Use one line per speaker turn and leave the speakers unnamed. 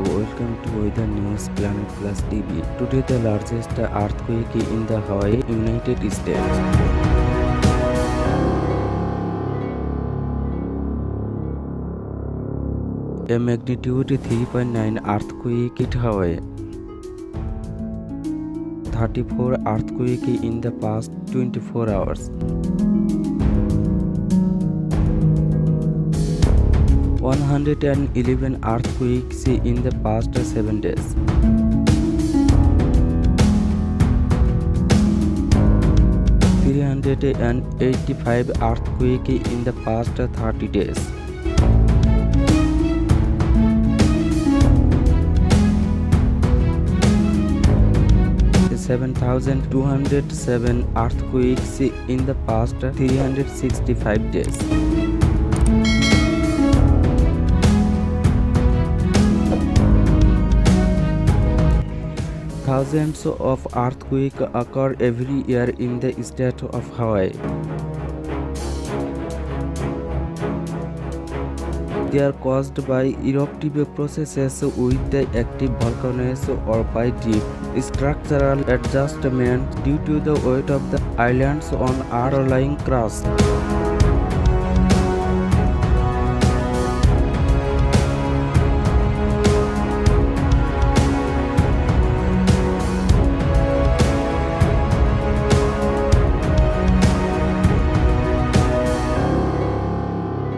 welcome to Weather News Planet Plus TV. Today the largest earthquake in the Hawaii, United States. A magnitude 3.9 earthquake hit Hawaii. 34 earthquake in the past 24 hours. 111 earthquakes in the past 7 days. 385 earthquakes in the past 30 days. 7,207 earthquakes in the past 365 days. Thousands of earthquakes occur every year in the state of Hawaii. They are caused by eruptive processes with the active volcanoes or by deep structural adjustments due to the weight of the islands on underlying crust.